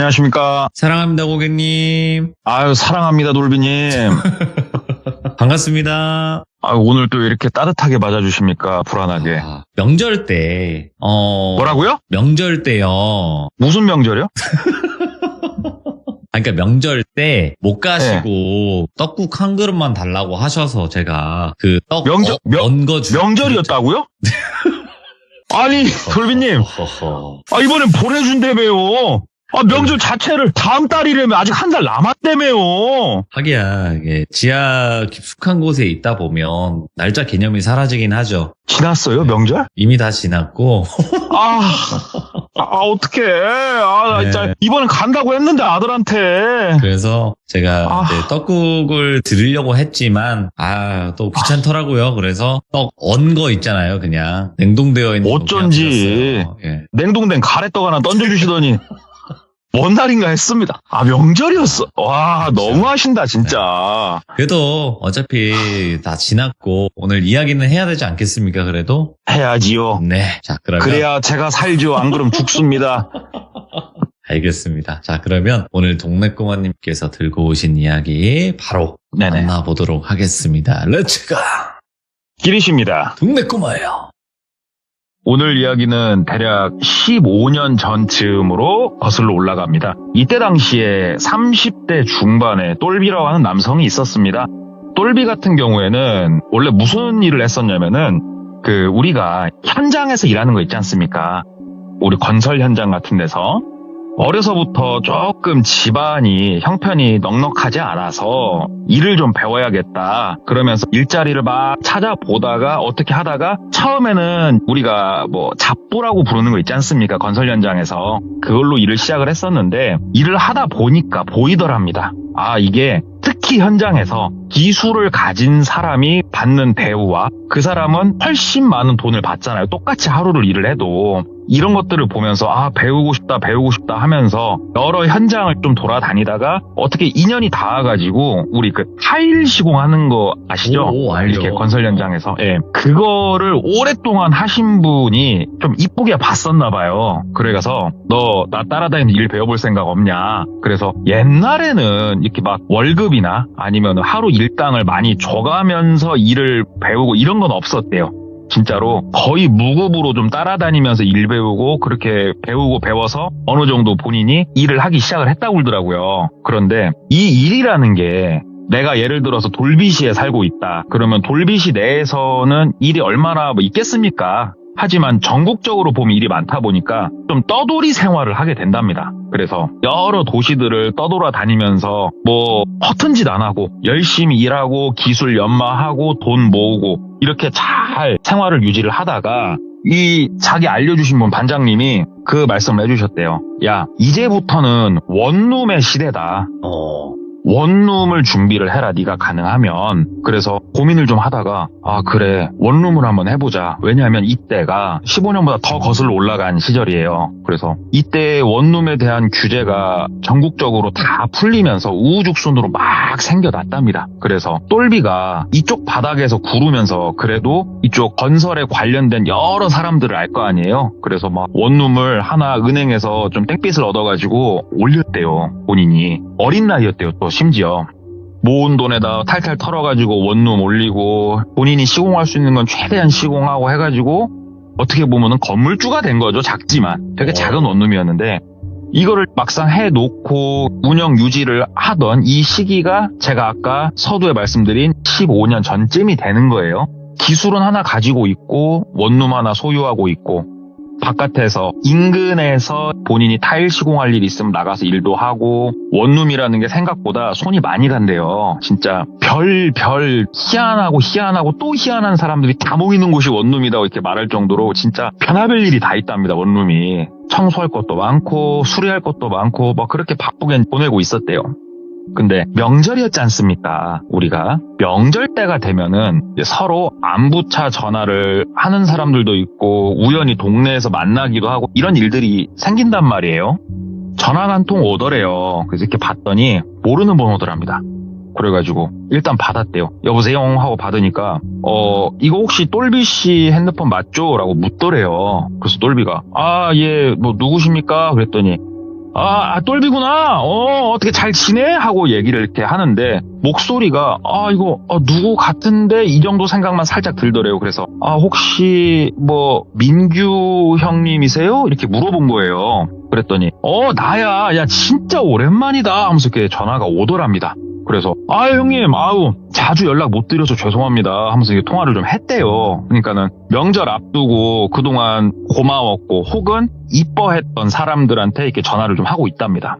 안녕하십니까. 사랑합니다, 고객님. 아유, 사랑합니다, 놀비님. 반갑습니다. 아유, 오늘 또 이렇게 따뜻하게 맞아주십니까? 불안하게. 명절 때, 뭐라고요? 명절 때요. 무슨 명절이요? 그러니까 명절 때 못 가시고 떡국 한 그릇만 달라고 하셔서 제가 그 떡 얹어 명절이었다고요? 아니, 돌비님. 아, 이번엔 보내준다며요. 아, 명절 자체를 다음 달이라며 아직 한 달 남았다며요. 하기야, 이게 지하 깊숙한 곳에 있다 보면 날짜 개념이 사라지긴 하죠. 지났어요, 명절? 이미 다 지났고. 어떡해. 나 진짜 이번엔 간다고 했는데, 아들한테. 그래서 제가 이제 떡국을 드리려고 했지만, 또 귀찮더라고요. 그래서 떡 언 거 있잖아요, 그냥. 냉동되어 있는 거. 어쩐지. 예. 냉동된 가래떡 하나 던져주시더니. 뭔 날인가 했습니다. 명절이었어. 와, 너무 하신다, 진짜. 그래도 어차피 다 지났고, 오늘 이야기는 해야 되지 않겠습니까, 그래도? 해야지요. 네. 자, 그러면. 그래야 제가 살죠. 안 그럼 죽습니다. 알겠습니다. 자, 그러면 오늘 동네꼬마님께서 들고 오신 이야기 바로 만나보도록 하겠습니다. 렛츠고! 기리십니다. 동네꼬마예요. 오늘 이야기는 대략 15년 전쯤으로 거슬러 올라갑니다. 이때 당시에 30대 중반에 똘비라고 하는 남성이 있었습니다. 똘비 같은 경우에는 원래 무슨 일을 했었냐면은 우리가 현장에서 일하는 거 있지 않습니까? 우리 건설 현장 같은 데서 어려서부터 조금 집안이 형편이 넉넉하지 않아서 일을 좀 배워야겠다. 그러면서 일자리를 막 찾아보다가 어떻게 하다가 처음에는 우리가 잡부라고 부르는 거 있지 않습니까? 건설 현장에서. 그걸로 일을 시작을 했었는데 일을 하다 보니까 보이더랍니다. 이게 특히 현장에서 기술을 가진 사람이 받는 대우와 그 사람은 훨씬 많은 돈을 받잖아요. 똑같이 하루를 일을 해도. 이런 것들을 보면서 배우고 싶다 하면서 여러 현장을 좀 돌아다니다가 어떻게 인연이 닿아가지고 우리 타일 시공하는 거 아시죠? 알죠. 이렇게 건설 현장에서. 예. 그거를 오랫동안 하신 분이 좀 이쁘게 봤었나 봐요. 그래서 너 나 따라다니는 일 배워볼 생각 없냐? 그래서 옛날에는 이렇게 막 월급이나 아니면 하루 일당을 많이 줘가면서 일을 배우고 이런 건 없었대요. 진짜로 거의 무급으로 좀 따라다니면서 일 배우고 그렇게 배우고 배워서 어느 정도 본인이 일을 하기 시작을 했다고 그러더라고요. 그런데 이 일이라는 게 내가 예를 들어서 돌비시에 살고 있다. 그러면 돌비시 내에서는 일이 얼마나 있겠습니까? 하지만 전국적으로 보면 일이 많다 보니까 좀 떠돌이 생활을 하게 된답니다. 그래서 여러 도시들을 떠돌아다니면서 허튼 짓 안 하고 열심히 일하고 기술 연마하고 돈 모으고 이렇게 잘 생활을 유지를 하다가 이 자기 알려주신 분 반장님이 그 말씀을 해주셨대요. 야, 이제부터는 원룸의 시대다. 원룸을 준비를 해라, 네가 가능하면. 그래서 고민을 좀 하다가 그래, 원룸을 한번 해보자. 왜냐하면 이때가 15년보다 더 거슬러 올라간 시절이에요. 그래서 이때 원룸에 대한 규제가 전국적으로 다 풀리면서 우후죽순으로 막 생겨났답니다. 그래서 똘비가 이쪽 바닥에서 구르면서 그래도 이쪽 건설에 관련된 여러 사람들을 알 거 아니에요. 그래서 막 원룸을 하나 은행에서 좀 땡빛을 얻어가지고 올렸대요. 본인이. 어린 나이였대요, 또 심지어. 모은 돈에다 탈탈 털어가지고 원룸 올리고 본인이 시공할 수 있는 건 최대한 시공하고 해가지고 어떻게 보면은 건물주가 된 거죠. 작지만. 되게 작은 원룸이었는데 이거를 막상 해놓고 운영 유지를 하던 이 시기가 제가 아까 서두에 말씀드린 15년 전쯤이 되는 거예요. 기술은 하나 가지고 있고 원룸 하나 소유하고 있고 바깥에서 인근에서 본인이 타일 시공할 일 있으면 나가서 일도 하고 원룸이라는 게 생각보다 손이 많이 간대요. 진짜 별 희한하고 또 희한한 사람들이 다 모이는 곳이 원룸이다 이렇게 말할 정도로 진짜 별의별 일이 다 있답니다. 원룸이. 청소할 것도 많고 수리할 것도 많고 그렇게 바쁘게 보내고 있었대요. 근데 명절이었지 않습니까? 우리가 명절 때가 되면은 서로 안부차 전화를 하는 사람들도 있고 우연히 동네에서 만나기도 하고 이런 일들이 생긴단 말이에요. 전화가 한 통 오더래요. 그래서 이렇게 봤더니 모르는 번호더랍니다. 그래가지고 일단 받았대요. 여보세요 하고 받으니까 이거 혹시 똘비 씨 핸드폰 맞죠? 라고 묻더래요. 그래서 똘비가 예, 누구십니까? 그랬더니 똘비구나. 어떻게 잘 지내? 하고 얘기를 이렇게 하는데, 목소리가, 이거, 누구 같은데? 이 정도 생각만 살짝 들더래요. 그래서, 혹시, 민규 형님이세요? 이렇게 물어본 거예요. 그랬더니, 나야. 야, 진짜 오랜만이다. 하면서 이렇게 전화가 오더랍니다. 그래서 형님 자주 연락 못 드려서 죄송합니다 하면서 이게 통화를 좀 했대요. 그러니까는 명절 앞두고 그동안 고마웠고 혹은 이뻐했던 사람들한테 이렇게 전화를 좀 하고 있답니다.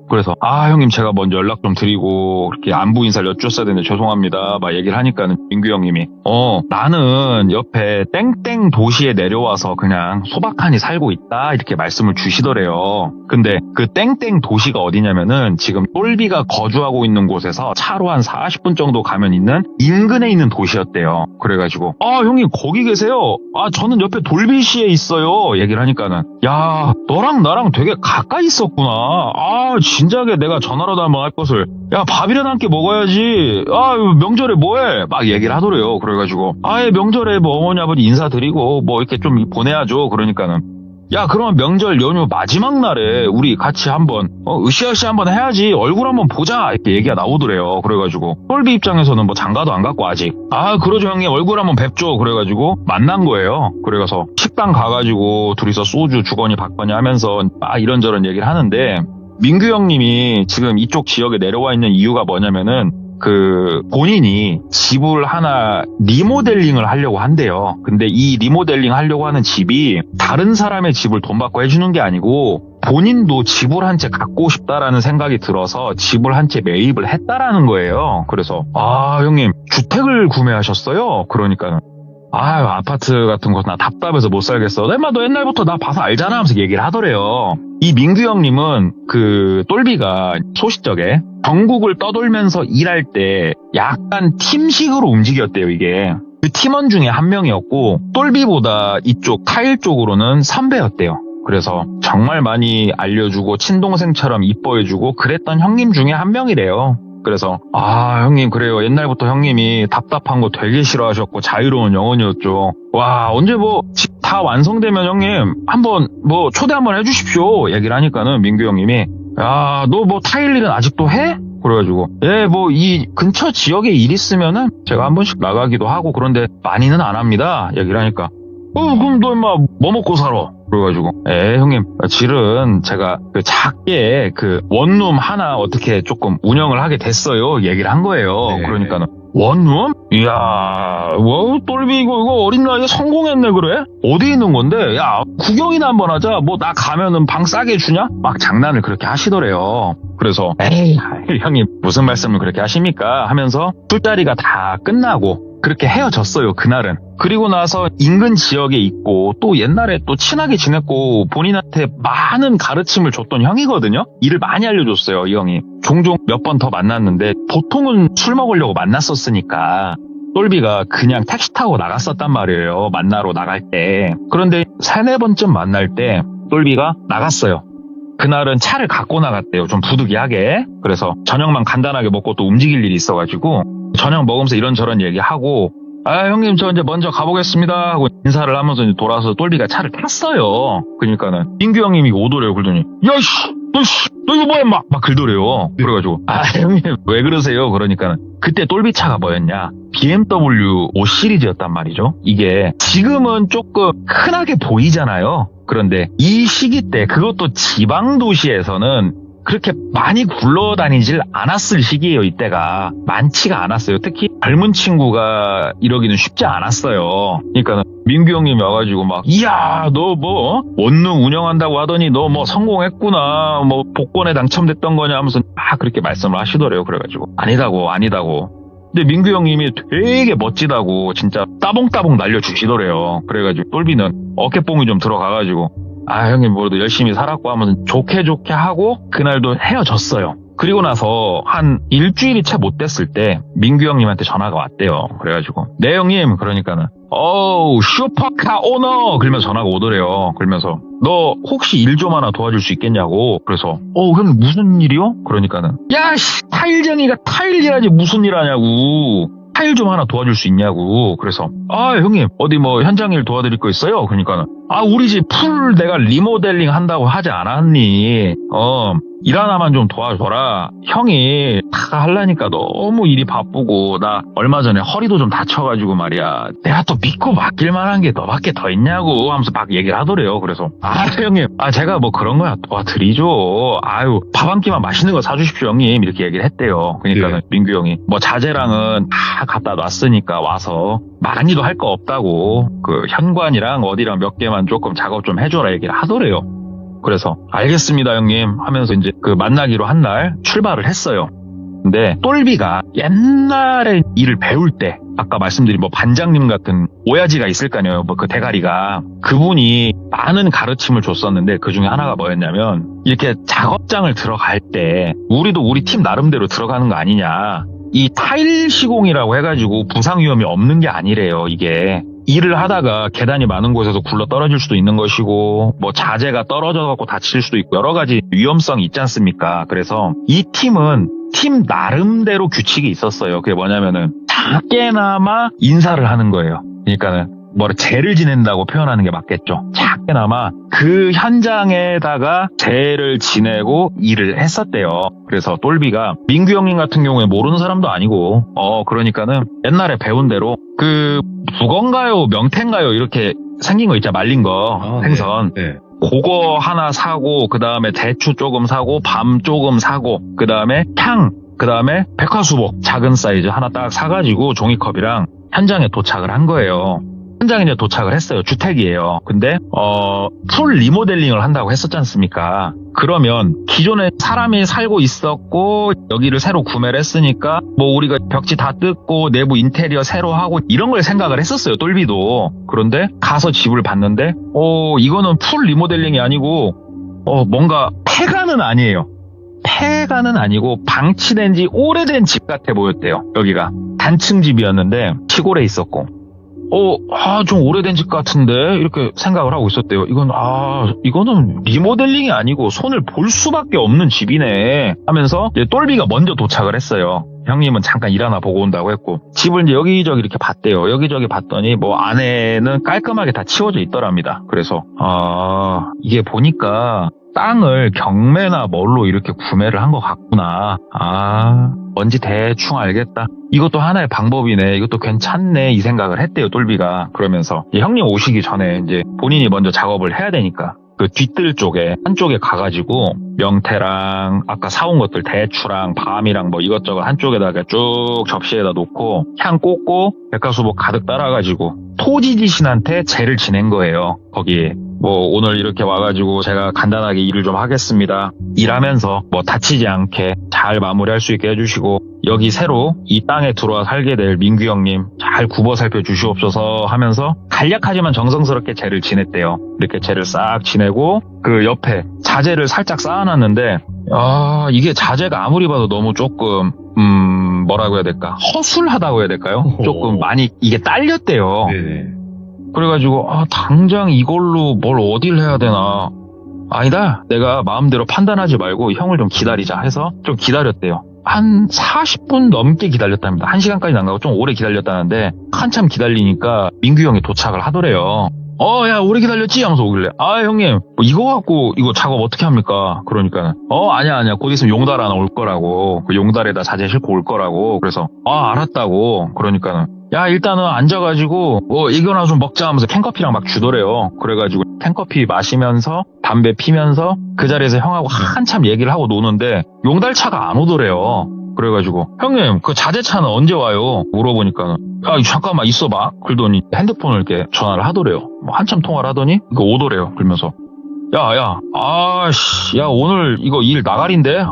그래서 형님 제가 먼저 연락 좀 드리고 그렇게 안부 인사를 여쭈었어야 되는데 죄송합니다 막 얘기를 하니까는 민규 형님이 나는 옆에 땡땡 도시에 내려와서 그냥 소박하니 살고 있다 이렇게 말씀을 주시더래요. 근데 그 땡땡 도시가 어디냐면은 지금 똘비가 거주하고 있는 곳에서 차로 한 40분 정도 가면 있는 인근에 있는 도시였대요. 그래가지고 형님 거기 계세요? 저는 옆에 돌비시에 있어요 얘기를 하니까는 야 너랑 나랑 되게 가까이 있었구나. 진작에 내가 전화라도 한번 할 것을 야 밥이라도 함께 먹어야지. 명절에 뭐해 막 얘기를 하더래요. 그래가지고 명절에 어머니 아버지 인사드리고 이렇게 좀 보내야죠. 그러니까는 야 그러면 명절 연휴 마지막 날에 우리 같이 한번 으쌰으쌰 한번 해야지. 얼굴 한번 보자 이렇게 얘기가 나오더래요. 그래가지고 똘비 입장에서는 장가도 안 갔고 아직 그러죠 형님 얼굴 한번 뵙죠. 그래가지고 만난 거예요. 그래서 식당 가가지고 둘이서 소주 주거니 받거니 하면서 이런저런 얘기를 하는데 민규 형님이 지금 이쪽 지역에 내려와 있는 이유가 뭐냐면은 본인이 집을 하나 리모델링을 하려고 한대요. 근데 이 리모델링 하려고 하는 집이 다른 사람의 집을 돈 받고 해주는 게 아니고 본인도 집을 한 채 갖고 싶다라는 생각이 들어서 집을 한 채 매입을 했다라는 거예요. 그래서 형님 주택을 구매하셨어요? 그러니까는 아파트 같은 거 나 답답해서 못 살겠어. 너 옛날부터 나 봐서 알잖아 하면서 얘기를 하더래요. 이 민규 형님은 똘비가 소시적에 전국을 떠돌면서 일할 때 약간 팀식으로 움직였대요, 이게. 그 팀원 중에 한 명이었고, 똘비보다 이쪽 타일 쪽으로는 선배였대요. 그래서 정말 많이 알려주고, 친동생처럼 이뻐해주고, 그랬던 형님 중에 한 명이래요. 그래서 형님 그래요. 옛날부터 형님이 답답한 거 되게 싫어하셨고 자유로운 영혼이었죠. 와 언제 집 다 완성되면 형님 한번 초대 한번 해주십시오 얘기를 하니까는 민규 형님이 야 너 타일 일은 아직도 해? 그래가지고 이 근처 지역에 일 있으면은 제가 한 번씩 나가기도 하고 그런데 많이는 안 합니다 얘기를 하니까 그럼 너 임마 뭐 먹고 살아? 그래가지고 형님 실은 제가 작게 원룸 하나 어떻게 조금 운영을 하게 됐어요 얘기를 한 거예요. 네. 그러니까는 원룸? 이야 똘비 이거 어린 나이에 성공했네. 그래? 어디 있는 건데? 야 구경이나 한번 하자. 나 가면은 방 싸게 주냐? 막 장난을 그렇게 하시더래요. 그래서 형님 무슨 말씀을 그렇게 하십니까? 하면서 술자리가 다 끝나고 그렇게 헤어졌어요 그날은. 그리고 나서 인근 지역에 있고 또 옛날에 또 친하게 지냈고 본인한테 많은 가르침을 줬던 형이거든요. 일을 많이 알려줬어요 이 형이. 종종 몇 번 더 만났는데 보통은 술 먹으려고 만났었으니까 똘비가 그냥 택시 타고 나갔었단 말이에요 만나러 나갈 때. 그런데 3-4번쯤 만날 때 똘비가 나갔어요. 그날은 차를 갖고 나갔대요. 좀 부득이하게. 그래서 저녁만 간단하게 먹고 또 움직일 일이 있어가지고 저녁 먹으면서 이런저런 얘기하고 형님 저 이제 먼저 가보겠습니다 하고 인사를 하면서 이제 돌아서 똘비가 차를 탔어요. 그러니까는 민규 형님이 오더래요. 그러더니 야씨 너 이거 뭐야 막 긁더래요. 그래가지고 형님 왜 그러세요? 그러니까는 그때 똘비 차가 뭐였냐 BMW 5 시리즈였단 말이죠. 이게 지금은 조금 흔하게 보이잖아요. 그런데 이 시기 때 그것도 지방 도시에서는 그렇게 많이 굴러다니질 않았을 시기예요. 이때가 많지가 않았어요. 특히 젊은 친구가 이러기는 쉽지 않았어요. 그러니까 민규 형님이 와가지고 이야 너 원룸 운영한다고 하더니 너 성공했구나 복권에 당첨됐던 거냐 하면서 그렇게 말씀을 하시더래요. 그래가지고 아니다고. 근데 민규 형님이 되게 멋지다고 진짜 따봉따봉 날려주시더래요. 그래가지고 똘비는 어깨뽕이 좀 들어가가지고 형님 뭐래도 열심히 살았고 하면서 좋게 하고 그날도 헤어졌어요. 그리고 나서 한 일주일이 채 못 됐을 때 민규 형님한테 전화가 왔대요. 그래가지고 네 형님 그러니까는 슈퍼카 오너 그러면서 전화가 오더래요. 그러면서 너 혹시 일 좀 하나 도와줄 수 있겠냐고. 그래서 형님 무슨 일이요? 그러니까는 야씨 타일쟁이가 타일 일하지 무슨 일 하냐고. 타일 좀 하나 도와줄 수 있냐고. 그래서 형님 어디 현장 일 도와드릴 거 있어요? 그러니까는 우리 집 풀 내가 리모델링 한다고 하지 않았니? 일 하나만 좀 도와줘라. 형이 다 하려니까 너무 일이 바쁘고, 나 얼마 전에 허리도 좀 다쳐가지고 말이야. 내가 또 믿고 맡길 만한 게 너밖에 더 있냐고 하면서 막 얘기를 하더래요. 그래서, 형님, 제가 뭐 그런 거야 도와드리죠. 밥 한 끼만 맛있는 거 사주십시오, 형님. 이렇게 얘기를 했대요. 그러니까는 네. 민규 형이, 뭐 자재랑은 다 갖다 놨으니까 와서 많이도 할 거 없다고, 그 현관이랑 어디랑 몇 개만 조금 작업 좀 해줘라 얘기를 하더래요. 그래서 알겠습니다 형님 하면서 이제 그 만나기로 한 날 출발을 했어요. 근데 똘비가 옛날에 일을 배울 때 아까 말씀드린 뭐 반장님 같은 오야지가 있을 거 아니에요. 뭐 그 대가리가 그분이 많은 가르침을 줬었는데 그 중에 하나가 뭐였냐면 이렇게 작업장을 들어갈 때 우리도 우리 팀 나름대로 들어가는 거 아니냐. 이 타일 시공이라고 해가지고 부상 위험이 없는 게 아니래요. 이게 일을 하다가 계단이 많은 곳에서 굴러 떨어질 수도 있는 것이고 뭐 자재가 떨어져 갖고 다칠 수도 있고 여러 가지 위험성이 있지 않습니까? 그래서 이 팀은 팀 나름대로 규칙이 있었어요. 그게 뭐냐면은 작게나마 인사를 하는 거예요. 그러니까는 재를 지낸다고 표현하는 게 맞겠죠. 작게나마 그 현장에다가 재를 지내고 일을 했었대요. 그래서 똘비가 민규 형님 같은 경우에 모르는 사람도 아니고 그러니까는 옛날에 배운 대로 그 북어인가요 명태인가요 이렇게 생긴 거 있잖아. 말린 거 생선. 네. 그거 하나 사고 그 다음에 대추 조금 사고 밤 조금 사고 그 다음에 향 그 다음에 백화수복 작은 사이즈 하나 딱 사가지고 종이컵이랑 현장에 도착을 한 거예요. 현장에 이제 도착을 했어요. 주택이에요. 근데 풀 리모델링을 한다고 했었지 않습니까? 그러면 기존에 사람이 살고 있었고 여기를 새로 구매를 했으니까 뭐 우리가 벽지 다 뜯고 내부 인테리어 새로 하고 이런 걸 생각을 했었어요. 똘비도. 그런데 가서 집을 봤는데 이거는 풀 리모델링이 아니고 뭔가 폐가는 아니에요. 폐가는 아니고 방치된 지 오래된 집 같아 보였대요. 여기가 단층 집이었는데 시골에 있었고 좀 오래된 집 같은데 이렇게 생각을 하고 있었대요. 이거는 리모델링이 아니고 손을 볼 수밖에 없는 집이네 하면서 이제 똘비가 먼저 도착을 했어요. 형님은 잠깐 일 하나 보고 온다고 했고 집을 이제 여기저기 이렇게 봤대요. 여기저기 봤더니 뭐 안에는 깔끔하게 다 치워져 있더랍니다. 그래서 이게 보니까 땅을 경매나 뭘로 이렇게 구매를 한 것 같구나. 뭔지 대충 알겠다. 이것도 하나의 방법이네. 이것도 괜찮네. 이 생각을 했대요, 똘비가. 그러면서 형님 오시기 전에 이제 본인이 먼저 작업을 해야 되니까 그 뒤뜰 쪽에 한쪽에 가가지고 명태랑 아까 사온 것들 대추랑 밤이랑 뭐 이것저것 한쪽에다가 쭉 접시에다 놓고 향 꽂고 백화수복 가득 따라가지고 토지지신한테 재를 지낸 거예요. 거기에 오늘 이렇게 와가지고 제가 간단하게 일을 좀 하겠습니다. 일하면서 다치지 않게 잘 마무리할 수 있게 해주시고 여기 새로 이 땅에 들어와 살게 될 민규 형님 잘 굽어 살펴 주시옵소서 하면서 간략하지만 정성스럽게 재를 지냈대요. 이렇게 재를 싹 지내고 그 옆에 자재를 살짝 쌓아놨는데 이게 자재가 아무리 봐도 너무 조금 뭐라고 해야 될까? 허술하다고 해야 될까요? 조금 많이 이게 딸렸대요. 네네. 그래가지고 당장 이걸로 뭘 어딜 해야 되나. 아니다. 내가 마음대로 판단하지 말고 형을 좀 기다리자 해서 좀 기다렸대요. 한 40분 넘게 기다렸답니다. 1시간까지는 안 가고 좀 오래 기다렸다는데 한참 기다리니까 민규 형이 도착을 하더래요. 야 오래 기다렸지? 하면서 오길래 형님 이거 갖고 이거 작업 어떻게 합니까? 그러니까 아니야 곧 있으면 용달 하나 올 거라고 그 용달에다 자재 싣고 올 거라고 그래서 알았다고 그러니까는 야 일단은 앉아가지고 이거나 좀 먹자 하면서 캔커피랑 막 주더래요. 그래가지고 캔커피 마시면서 담배 피면서 그 자리에서 형하고 한참 얘기를 하고 노는데 용달차가 안 오더래요. 그래가지고 형님 그 자재차는 언제 와요? 물어보니까 잠깐만 있어봐. 그러더니 핸드폰을 이렇게 전화를 하더래요. 한참 통화를 하더니 이거 오더래요. 그러면서 야 오늘 이거 일 나가린데? 야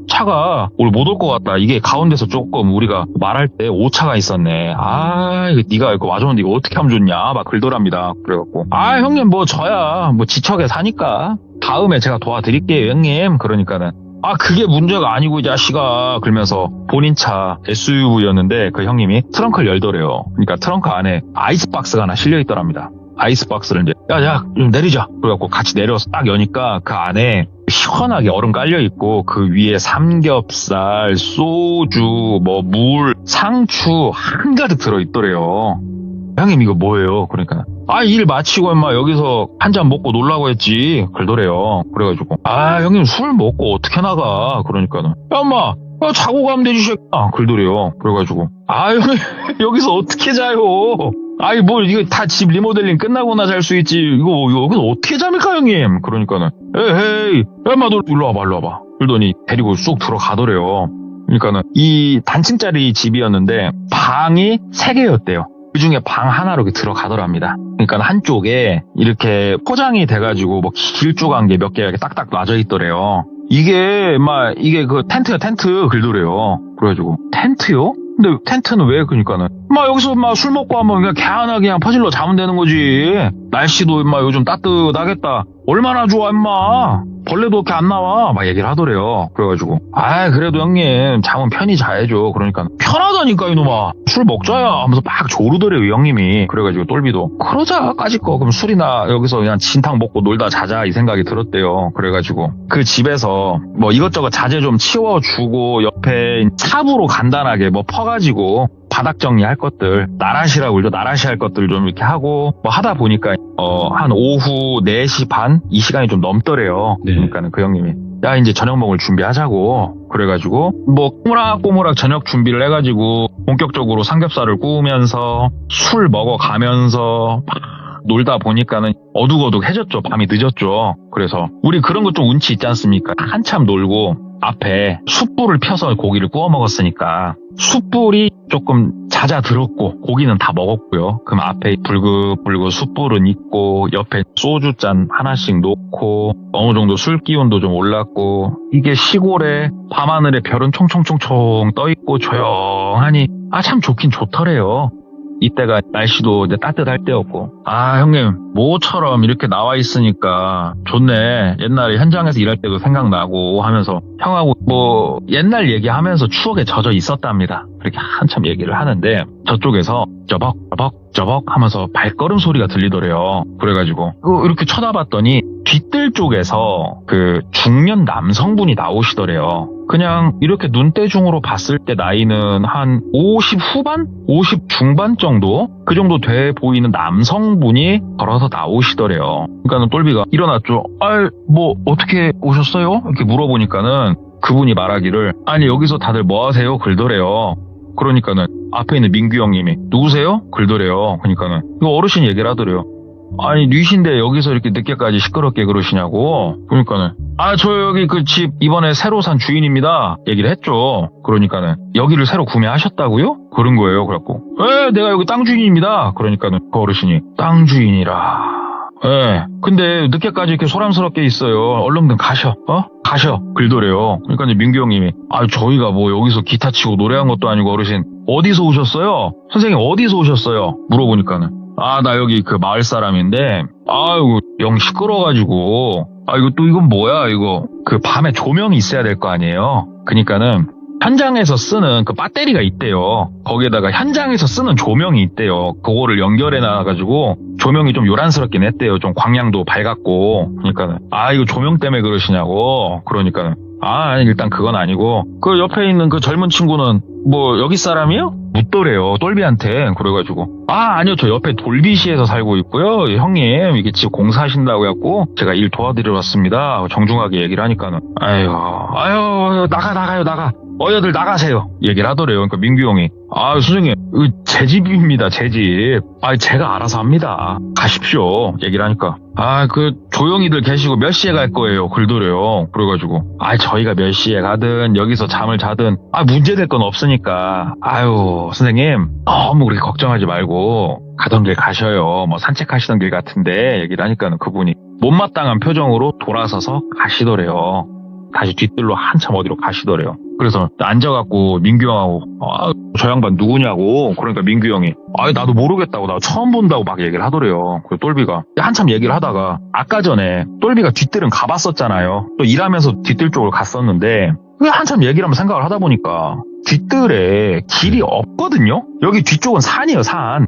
차가 오늘 못 올 것 같다. 이게 가운데서 조금 우리가 말할 때 오차가 있었네. 이거 네가 이거 와줬는데 이거 어떻게 하면 좋냐? 막 그러더랍니다. 그래갖고 형님 저야 지척에 사니까 다음에 제가 도와드릴게요 형님. 그러니까는 그게 문제가 아니고 이 자식아 그러면서 본인 차 SUV였는데 그 형님이 트렁크를 열더래요. 그러니까 트렁크 안에 아이스박스가 하나 실려 있더랍니다. 아이스박스를 이제 야 좀 내리자 그래갖고 같이 내려서 딱 여니까 그 안에 시원하게 얼음 깔려 있고 그 위에 삼겹살, 소주, 물, 상추 한가득 들어있더래요. 형님 이거 뭐예요? 그러니까 일 마치고 임마 여기서 한 잔 먹고 놀라고 했지. 그러더래요. 그래가지고 형님 술 먹고 어떻게 나가? 그러니까는 야 임마 자고 가면 되지 새끼야. 그러더래요. 그래가지고 형님 여기서 어떻게 자요? 뭘 이거 다 집 리모델링 끝나고나 잘 수 있지. 이거 여기서 어떻게 잡니까 형님? 그러니까는 에헤이 야 임마 너 일로 와봐. 그러더니 데리고 쑥 들어가더래요. 그러니까는 이 단층짜리 집이었는데 방이 3개였대요. 그 중에 방 하나로 이렇게 들어가더랍니다. 그러니까 한쪽에 이렇게 포장이 돼가지고 뭐 길쭉한 게 몇 개가 이렇게 딱딱 놔져 있더래요. 이게 그 텐트야 텐트 그러더래요. 그래가지고 텐트요? 근데 텐트는 왜? 그러니까는 여기서 술 먹고 하면 그냥 개안하게 그냥 퍼질러 자면 되는 거지. 날씨도 요즘 따뜻하겠다. 얼마나 좋아 임마. 벌레도 이렇게 안 나와. 얘기를 하더래요. 그래가지고 그래도 형님 잠은 편히 자야죠. 그러니까 편하다니까 이놈아. 술 먹자야 하면서 막 조르더래요 형님이. 그래가지고 똘비도 그러자 까짓거 그럼 술이나 여기서 그냥 진탕 먹고 놀다 자자 이 생각이 들었대요. 그래가지고 그 집에서 이것저것 자재 좀 치워주고 옆에 삽으로 간단하게 퍼가지고 바닥 정리할 것들, 나라시라고 그러죠. 나라시 할 것들 좀 이렇게 하고 하다 보니까 한 오후 4시 반 이 시간이 좀 넘더래요. 네. 그러니까는 그 형님이 이제 저녁 먹을 준비하자고. 그래가지고 꼬무락꼬무락 저녁 준비를 해가지고 본격적으로 삼겹살을 구우면서 술 먹어가면서 놀다 보니까는 어둑어둑해졌죠. 밤이 늦었죠. 그래서 우리 그런 거 좀 운치 있지 않습니까? 한참 놀고 앞에 숯불을 펴서 고기를 구워 먹었으니까 숯불이 조금 잦아들었고 고기는 다 먹었고요. 그럼 앞에 불긋불긋 숯불은 있고 옆에 소주잔 하나씩 놓고 어느 정도 술 기운도 좀 올랐고 이게 시골에 밤하늘에 별은 총총총총 떠있고 조용하니 참 좋긴 좋더래요. 이때가 날씨도 이제 따뜻할 때였고 형님 모처럼 이렇게 나와 있으니까 좋네. 옛날에 현장에서 일할 때도 생각나고 하면서 형하고 옛날 얘기하면서 추억에 젖어 있었답니다. 그렇게 한참 얘기를 하는데 저쪽에서 저벅 하면서 발걸음 소리가 들리더래요. 그래가지고 이렇게 쳐다봤더니 뒷뜰 쪽에서 그 중년 남성분이 나오시더래요. 그냥 이렇게 눈대중으로 봤을 때 나이는 한 50 후반? 50 중반 정도? 그 정도 돼 보이는 남성분이 걸어서 나오시더래요. 그러니까는 똘비가 일어났죠. 어떻게 오셨어요? 이렇게 물어보니까는 그분이 말하기를 여기서 다들 뭐 하세요? 그러더래요. 그러니까는 앞에 있는 민규 형님이 누구세요? 그러더래요. 그러니까는 이거 어르신 얘기를 하더래요. 뉘신데 여기서 이렇게 늦게까지 시끄럽게 그러시냐고. 그러니까는 저 여기 그 집 이번에 새로 산 주인입니다. 얘기를 했죠. 그러니까는 여기를 새로 구매하셨다고요? 그런 거예요. 그래갖고 내가 여기 땅 주인입니다. 그러니까는 그 어르신이 땅 주인이라. 근데 늦게까지 이렇게 소란스럽게 있어요. 얼른 가셔. 가셔. 그러더래요. 그러니까 이제 민규 형님이 저희가 여기서 기타 치고 노래한 것도 아니고 어르신 어디서 오셨어요? 선생님 어디서 오셨어요? 물어보니까는 나 여기 그 마을 사람인데 이거 영 시끄러워가지고 이건 뭐야 이거 그 밤에 조명이 있어야 될 거 아니에요. 그러니까는 현장에서 쓰는 그 배터리가 있대요. 거기에다가 현장에서 쓰는 조명이 있대요. 그거를 연결해놔가지고 조명이 좀 요란스럽긴 했대요. 좀 광량도 밝았고. 그러니까는 이거 조명 때문에 그러시냐고. 그러니까는 일단 그건 아니고 그 옆에 있는 그 젊은 친구는 여기 사람이요? 묻더래요. 똘비한테. 그래가지고 아니요 저 옆에 돌비시에서 살고 있고요. 형님 이게 집 공사하신다고 해갖고 제가 일 도와드리러 왔습니다. 정중하게 얘기를 하니까는 아유 나가 어여들 나가세요 얘기를 하더래요. 그러니까 민규 형이 선생님 제 집입니다. 제 집. 제가 알아서 합니다. 가십시오 얘기를 하니까 그 조용히들 계시고 몇 시에 갈 거예요? 그러더래요. 그래가지고 저희가 몇 시에 가든 여기서 잠을 자든 문제될 건 없으니까 선생님 너무 그렇게 걱정하지 말고 가던 길 가셔요. 산책하시던 길 같은데 얘기를 하니까는 그분이 못마땅한 표정으로 돌아서서 가시더래요. 다시 뒷뜰로 한참 어디로 가시더래요. 그래서 앉아갖고 민규 형하고 저 양반 누구냐고. 그러니까 민규 형이 나도 모르겠다고 나 처음 본다고 막 얘기를 하더래요. 그래서 똘비가 한참 얘기를 하다가 아까 전에 똘비가 뒷뜰은 가봤었잖아요. 또 일하면서 뒷뜰 쪽으로 갔었는데 한참 얘기를 하면서 생각을 하다 보니까 뒷뜰에 길이 없거든요. 여기 뒤쪽은 산이에요. 산.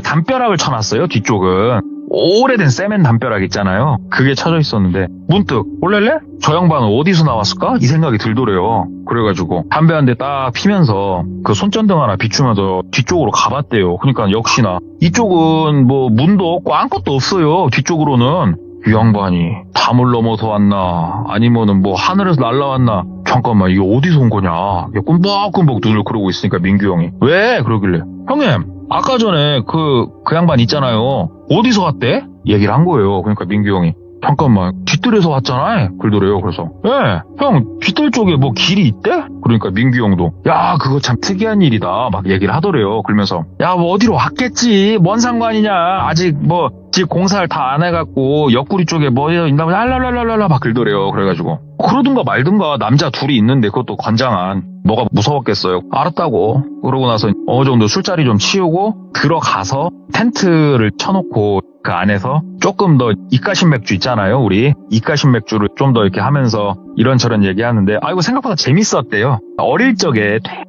담벼락을 쳐놨어요. 뒤쪽은 오래된 세멘 담벼락 있잖아요. 그게 쳐져 있었는데 문득 올렐레? 저 양반은 어디서 나왔을까? 이 생각이 들더래요. 그래가지고 담배 한 대 딱 피면서 그 손전등 하나 비추면서 뒤쪽으로 가봤대요. 그러니까 역시나 이쪽은 뭐 문도 없고 아무것도 없어요. 뒤쪽으로는. 이 양반이 담을 넘어서 왔나 아니면은 뭐 하늘에서 날라왔나. 잠깐만 이게 어디서 온 거냐. 꿈벅꿈벅 눈을 그러고 있으니까 민규 형이 왜 그러길래 형님 아까 전에 그 양반 있잖아요. 어디서 왔대? 얘기를 한 거예요. 그러니까 민규 형이 잠깐만 뒷뜰에서 왔잖아. 그러더래요. 그래서 형 뒷뜰 쪽에 뭐 길이 있대? 그러니까 민규 형도 야 그거 참 특이한 일이다 막 얘기를 하더래요. 그러면서 야 뭐 어디로 왔겠지 뭔 상관이냐 아직 뭐 집 공사를 다 안 해갖고 옆구리 쪽에 뭐 있나 랄랄랄랄라 막 그러더래요. 그래가지고 그러든가 말든가 남자 둘이 있는데 그것도 관장한 뭐가 무서웠겠어요. 알았다고. 그러고 나서 어느 정도 술자리 좀 치우고 들어가서 텐트를 쳐놓고 그 안에서 조금 더 입가심 맥주 있잖아요. 우리 입가심 맥주를 좀 더 이렇게 하면서 이런저런 얘기하는데 이거 생각보다 재밌었대요.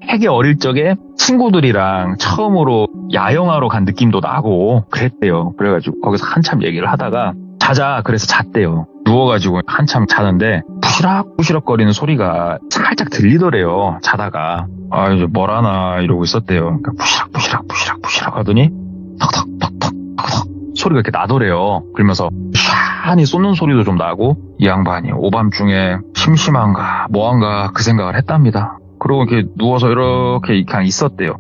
되게 어릴 적에 친구들이랑 처음으로 야영하러 간 느낌도 나고 그랬대요. 그래가지고 거기서 한참 얘기를 하다가 자자 그래서 잤대요. 누워가지고 한참 자는데 부시럭부시럭거리는 소리가 살짝 들리더래요. 자다가 이제 뭘 하나 이러고 있었대요. 그러니까 부시럭부시럭 하더니 턱턱턱턱 소리가 이렇게 나더래요. 그러면서 샤니 쏟는 소리도 좀 나고 이 양반이 오밤중에 심심한가 뭐한가 그 생각을 했답니다. 그리고 이렇게 누워서 이렇게 그냥 있었대요.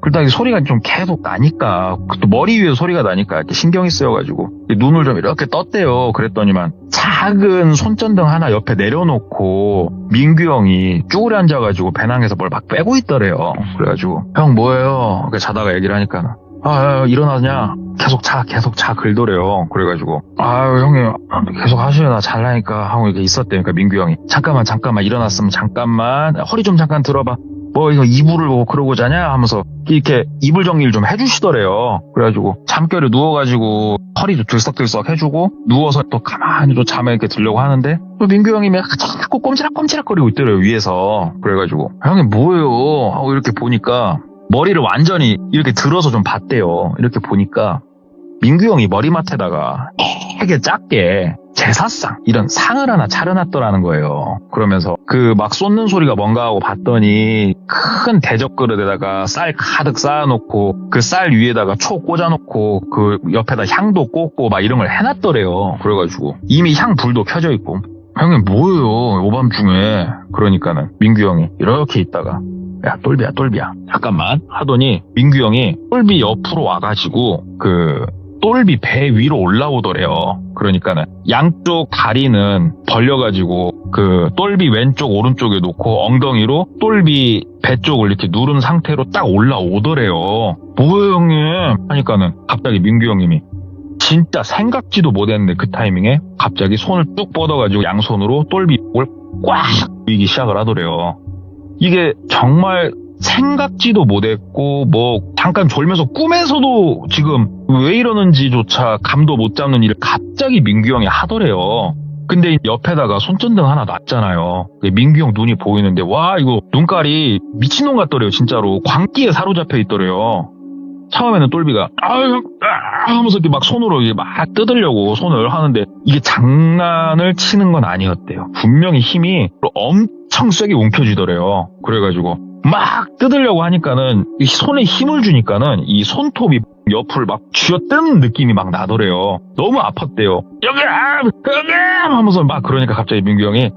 그러다 소리가 좀 계속 나니까 또 머리 위에 소리가 나니까 이렇게 신경이 쓰여가지고 눈을 좀 이렇게 떴대요. 그랬더니만 작은 손전등 하나 옆에 내려놓고 민규 형이 쭈그려 앉아가지고 배낭에서 뭘 막 빼고 있더래요. 그래가지고 형 뭐예요? 이렇게 자다가 얘기를 하니까 일어나냐? 계속 자 긁더래요. 그래가지고 형님 계속 하셔요. 나 잘라니까 하고 이렇게 있었대요. 그러니까 민규 형이 잠깐만 일어났으면 잠깐만 허리 좀 잠깐 들어봐. 뭐 이거 이불을 보고 그러고 자냐 하면서 이렇게 이불 정리를 좀 해주시더래요. 그래가지고 잠결에 누워가지고 허리도 들썩들썩 해주고 누워서 또 가만히 또 잠에 이렇게 들려고 하는데 또 민규 형이 자꾸 꼼지락꼼지락거리고 있더래요. 위에서. 그래가지고 형님 뭐예요? 하고 이렇게 보니까 머리를 완전히 이렇게 들어서 좀 봤대요. 이렇게 보니까 민규 형이 머리맡에다가 되게 작게 제사상 이런 상을 하나 차려놨더라는 거예요. 그러면서 그 막 쏟는 소리가 뭔가 하고 봤더니 큰 대접 그릇에다가 쌀 가득 쌓아놓고 그 쌀 위에다가 초 꽂아놓고 그 옆에다 향도 꽂고 막 이런 걸 해놨더래요. 그래가지고 이미 향 불도 켜져 있고 형님 뭐예요 오밤중에. 그러니까는 민규 형이 이렇게 있다가 야 똘비야 잠깐만 하더니 민규 형이 똘비 옆으로 와가지고 그 똘비 배 위로 올라오더래요. 그러니까는 양쪽 다리는 벌려가지고 그 똘비 왼쪽 오른쪽에 놓고 엉덩이로 똘비 배 쪽을 이렇게 누른 상태로 딱 올라오더래요. 뭐예요 형님? 하니까는 갑자기 민규 형님이 진짜 생각지도 못했는데 그 타이밍에 갑자기 손을 쭉 뻗어가지고 양손으로 똘비 목을 꽉 조이기 시작을 하더래요. 이게 정말 생각지도 못했고 뭐 잠깐 졸면서 꿈에서도 지금 왜 이러는지조차 감도 못 잡는 일을 갑자기 민규 형이 하더래요. 근데 옆에다가 손전등 하나 놨잖아요. 민규 형 눈이 보이는데 와 이거 눈깔이 미친놈 같더래요. 진짜로 광기에 사로잡혀 있더래요. 처음에는 똘비가 하면서 이렇게 막 손으로 이렇게 막 뜯으려고 손을 하는데 이게 장난을 치는 건 아니었대요. 분명히 힘이 엄청 세게 움켜쥐더래요. 그래가지고 막 뜯으려고 하니까는 이 손에 힘을 주니까는 이 손톱이 옆을 막 쥐어뜯는 느낌이 막 나더래요. 너무 아팠대요. 여기 하면서 막 그러니까 갑자기 민규 형이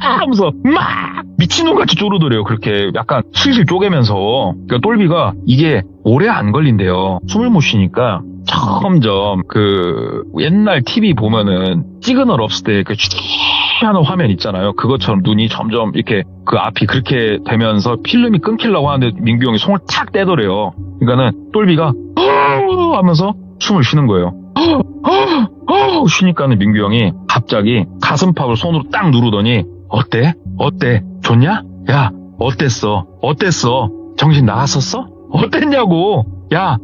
하면서 막 미친놈같이 쪼르더래요. 그렇게 약간 실실 쪼개면서. 그러니까 똘비가 이게 오래 안 걸린대요. 숨을 못 쉬니까 점점 그 옛날 TV 보면은 시그널 없을 때 그 하는 화면 있잖아요. 그것처럼 눈이 점점 이렇게 그 앞이 그렇게 되면서 필름이 끊기려고 하는데 민규 형이 손을 탁 떼더래요. 그러니까는 똘비가 하면서 숨을 쉬는 거예요. 쉬니까는 민규 형이 갑자기 가슴팍을 손으로 딱 누르더니 어때? 좋냐? 야 어땠어? 정신 나갔었어? 어땠냐고? 야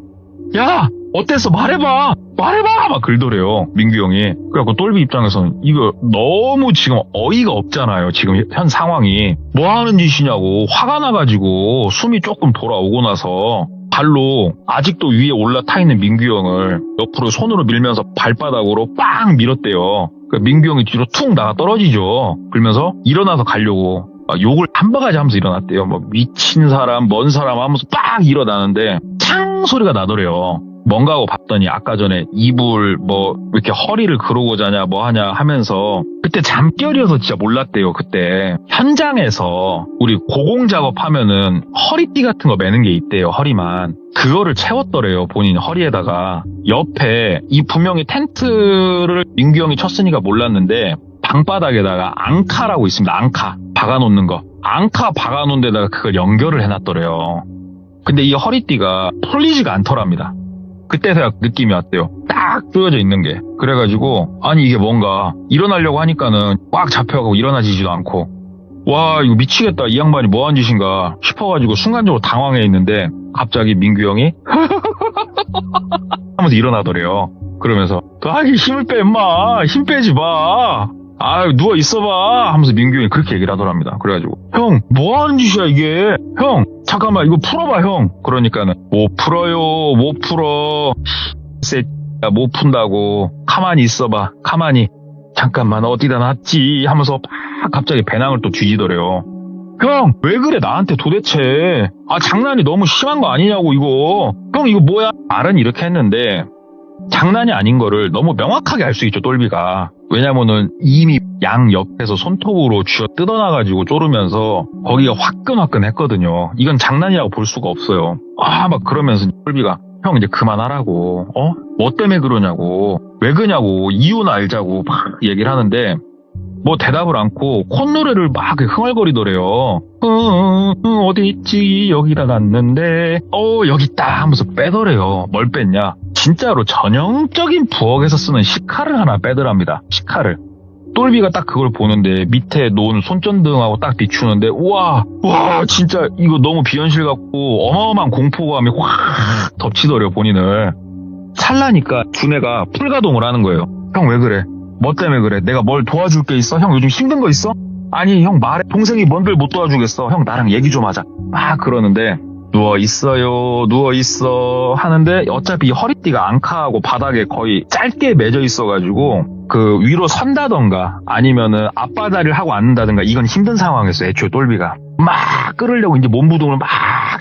어땠어? 말해봐 막 그러더래요. 민규 형이. 그래갖고 똘비 입장에서는 이거 너무 지금 어이가 없잖아요. 지금 현 상황이 뭐 하는 짓이냐고 화가 나가지고 숨이 조금 돌아오고 나서 발로 아직도 위에 올라타 있는 민규 형을 옆으로 손으로 밀면서 발바닥으로 빵 밀었대요. 민규 형이 뒤로 툭 나가 떨어지죠. 그러면서 일어나서 가려고 욕을 한 바가지 하면서 일어났대요. 뭐 미친 사람, 뭔 사람 하면서 빡 일어나는데 창 소리가 나더래요. 뭔가 하고 봤더니 아까 전에 이불 뭐 왜 이렇게 허리를 그러고 자냐 뭐 하냐 하면서 그때 잠결이어서 진짜 몰랐대요. 그때 현장에서 우리 고공 작업하면은 허리띠 같은 거 매는 게 있대요. 허리만. 그거를 채웠더래요. 본인 허리에다가. 옆에 이 분명히 텐트를 민규 형이 쳤으니까 몰랐는데 방바닥에다가 앙카라고 있습니다. 앙카 박아놓는 거. 앙카 박아놓은 데다가 그걸 연결을 해놨더래요. 근데 이 허리띠가 풀리지가 않더랍니다. 그때서야 느낌이 왔대요. 딱 조여져 있는 게. 그래가지고 아니 이게 뭔가 일어나려고 하니까는 꽉 잡혀가고 일어나지지도 않고 와 이거 미치겠다 이 양반이 뭐한 짓인가 싶어가지고 순간적으로 당황해 있는데 갑자기 민규 형이 하면서 일어나더래요. 그러면서 아이 힘을 빼 임마 힘 빼지 마 아유 누워 있어봐 하면서 민규 형이 그렇게 얘기를 하더랍니다. 그래가지고 형 뭐하는 짓이야 이게 형 잠깐만 이거 풀어봐 형 그러니까는 못 풀어요 못 풀어 새끼야 못 푼다고 가만히 있어봐 가만히 잠깐만 어디다 놨지 하면서 막 갑자기 배낭을 또 뒤지더래요. 형 왜 그래 나한테 도대체 아 장난이 너무 심한 거 아니냐고 이거 형 이거 뭐야 말은 이렇게 했는데 장난이 아닌 거를 너무 명확하게 알 수 있죠 똘비가. 왜냐면은 이미 양 옆에서 손톱으로 쥐어 뜯어놔가지고 쪼르면서 거기가 화끈화끈했거든요. 이건 장난이라고 볼 수가 없어요. 아 막 그러면서 똘비가 형 이제 그만하라고 뭐 때문에 그러냐고 왜 그냐고 이유는 알자고 막 얘기를 하는데 뭐 대답을 않고 콧노래를 막 흥얼거리더래요. 어디 있지 여기다 놨는데 여기 있다 하면서 빼더래요. 뭘 뺐냐 진짜로 전형적인 부엌에서 쓰는 식칼을 하나 빼더랍니다. 식칼을. 똘비가 딱 그걸 보는데 밑에 놓은 손전등하고 딱 비추는데 와 진짜 이거 너무 비현실 같고 어마어마한 공포감이 확 덮치더래요 본인을. 찰나니까 두뇌가 풀가동을 하는 거예요. 형 왜 그래 뭐 때문에 그래 내가 뭘 도와줄 게 있어 형 요즘 힘든 거 있어 아니 형 말해 동생이 뭔들 못 도와주겠어 형 나랑 얘기 좀 하자 막 그러는데 누워있어요 누워있어 하는데 어차피 허리띠가 앙카하고 바닥에 거의 짧게 맺어 있어가지고 그 위로 선다던가 아니면은 앞바다를 하고 앉는다던가 이건 힘든 상황이었어요. 애초에 똘비가 막 끌으려고 이제 몸부동을 막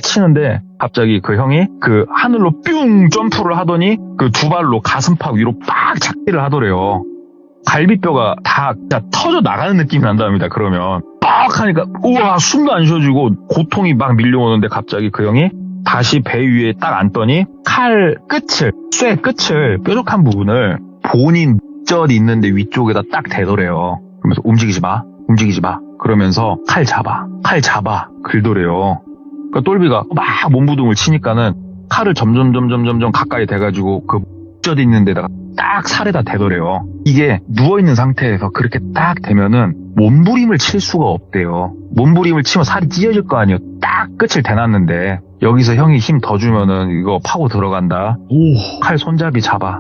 치는데 갑자기 그 형이 그 하늘로 뿅 점프를 하더니 그 두 발로 가슴팍 위로 빡 착지를 하더래요. 갈비뼈가 다 진짜 터져 나가는 느낌이 난답니다. 그러면 빡 하니까 우와 숨도 안 쉬어지고 고통이 막 밀려오는데 갑자기 그 형이 다시 배 위에 딱 앉더니 칼 끝을 쇠 끝을 뾰족한 부분을 본인 젖 있는데 위쪽에다 딱 대더래요. 그러면서 움직이지 마 그러면서 칼 잡아 긁더래요. 그러니까 똘비가 막 몸부동을 치니까는 칼을 점점 가까이 대가지고 그 젖 있는 데다가 딱 살에다 대더래요. 이게 누워있는 상태에서 그렇게 딱 대면은 몸부림을 칠 수가 없대요. 몸부림을 치면 살이 찢어질 거 아니에요. 딱 끝을 대놨는데 여기서 형이 힘 더 주면은 이거 파고 들어간다. 칼 손잡이 잡아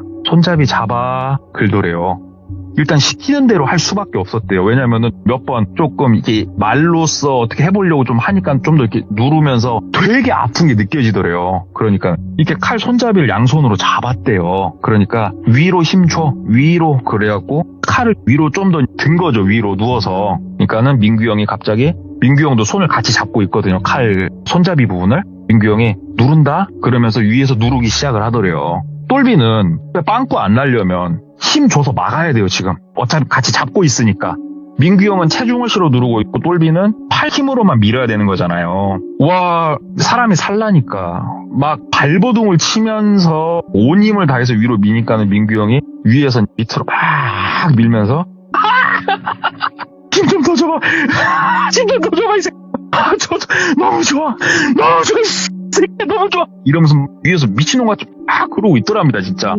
긁더래요. 일단 시키는 대로 할 수밖에 없었대요. 왜냐면은 몇 번 조금 이렇게 말로써 어떻게 해보려고 좀 하니까 좀 더 이렇게 누르면서 되게 아픈 게 느껴지더래요. 그러니까 이렇게 칼 손잡이를 양손으로 잡았대요. 그러니까 위로 힘줘 위로 그래갖고 칼을 위로 좀 더 든 거죠. 위로 누워서. 그러니까는 민규 형이 갑자기 민규 형도 손을 같이 잡고 있거든요. 칼 손잡이 부분을. 민규 형이 누른다? 그러면서 위에서 누르기 시작을 하더래요. 똘비는 빵꾸 안 날려면 힘 줘서 막아야 돼요. 지금 어차피 같이 잡고 있으니까. 민규 형은 체중을 실어 누르고 있고 똘비는 팔 힘으로만 밀어야 되는 거잖아요. 와 사람이 살라니까 막 발버둥을 치면서 온 힘을 다해서 위로 미니까는 민규 형이 위에서 밑으로 막 밀면서 힘 좀 더 줘봐 이 새끼 너무 좋아 너무 좋아 이러면서 위에서 미친놈같이 막 그러고 있더랍니다. 진짜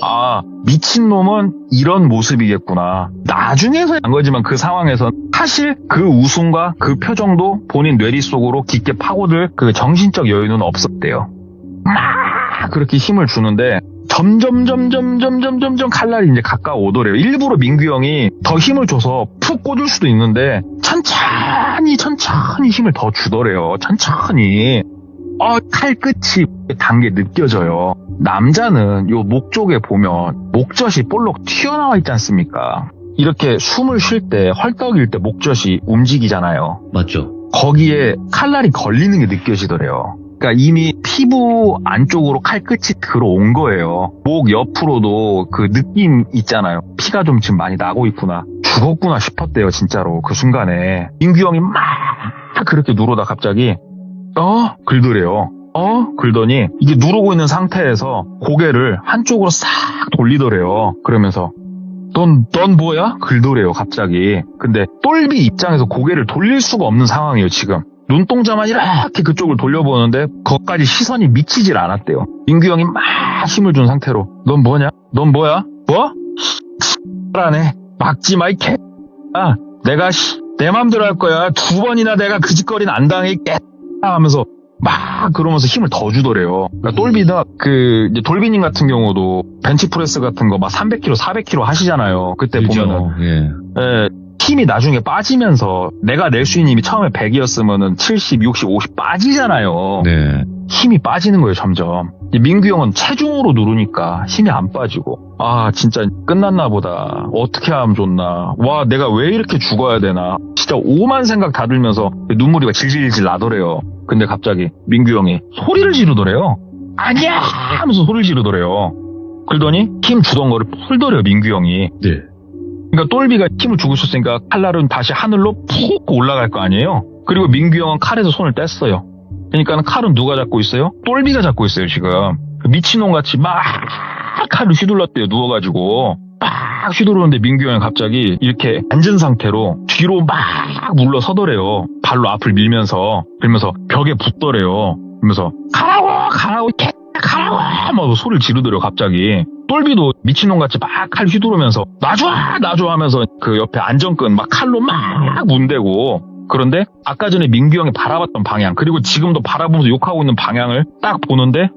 아 미친놈은 이런 모습이겠구나. 나중에서 한 거지만 그 상황에서 사실 그 웃음과 그 표정도 본인 뇌리 속으로 깊게 파고들 그 정신적 여유는 없었대요. 막 그렇게 힘을 주는데 점점 칼날이 이제 가까워오더래요. 일부러 민규 형이 더 힘을 줘서 푹 꽂을 수도 있는데 천천히 힘을 더 주더래요. 천천히. 칼끝이 단 게 느껴져요. 남자는 요 목 쪽에 보면 목젖이 볼록 튀어나와 있지 않습니까? 이렇게 숨을 쉴 때, 헐떡일 때 목젖이 움직이잖아요. 맞죠? 거기에 칼날이 걸리는 게 느껴지더래요. 그러니까 이미 피부 안쪽으로 칼끝이 들어온 거예요. 목 옆으로도 그 느낌 있잖아요. 피가 좀 지금 많이 나고 있구나. 죽었구나 싶었대요, 진짜로. 그 순간에. 민규 형이 막 그렇게 누르다 갑자기 긁더래요. 긁더니 이게 누르고 있는 상태에서 고개를 한쪽으로 싹 돌리더래요. 그러면서 넌 뭐야? 긁더래요, 갑자기. 근데 똘비 입장에서 고개를 돌릴 수가 없는 상황이에요, 지금. 눈동자만 이렇게 그쪽을 돌려보는데 거기까지 시선이 미치질 않았대요. 민규 형이 막 힘을 준 상태로 넌 뭐냐? 넌 뭐야? 뭐? 라네. 막지 마, 이 개. 내가 내 맘대로 할 거야. 2번이나 내가 그 짓거리는 안 당해, 개. 하면서 막 그러면서 힘을 더 주더래요. 그러니까 똘비나 이제 돌비님 같은 경우도 벤치프레스 같은 거 막 300kg, 400kg 하시잖아요. 그때 그렇죠. 보면은 힘이 나중에 빠지면서 내가 낼 수 있는 힘이 처음에 100이었으면은 70, 60, 50 빠지잖아요. 네. 힘이 빠지는 거예요, 점점. 민규 형은 체중으로 누르니까 힘이 안 빠지고. 진짜 끝났나 보다. 어떻게 하면 좋나. 와, 내가 왜 이렇게 죽어야 되나. 진짜 오만 생각 다 들면서 눈물이 막 질질질 나더래요. 근데 갑자기 민규 형이 소리를 지르더래요. 아니야! 하면서 소리를 지르더래요. 그러더니 힘 주던 거를 풀더래요, 민규 형이. 네. 그러니까 똘비가 힘을 주고 있었으니까 칼날은 다시 하늘로 푹 올라갈 거 아니에요? 그리고 민규 형은 칼에서 손을 뗐어요. 그러니까 칼은 누가 잡고 있어요? 똘비가 잡고 있어요, 지금. 미친놈같이 막 칼을 휘둘렀대요, 누워가지고. 막 휘두르는데 민규 형이 갑자기 이렇게 앉은 상태로 뒤로 막 물러서더래요. 발로 앞을 밀면서. 그러면서 벽에 붙더래요. 그러면서 가라고! 가라고! 막 소리를 지르더래요, 갑자기. 똘비도 미친놈같이 막 칼 휘두르면서 놔줘 하면서 그 옆에 안전끈 막 칼로 막 문대고. 그런데 아까 전에 민규 형이 바라봤던 방향, 그리고 지금도 바라보면서 욕하고 있는 방향을 딱 보는데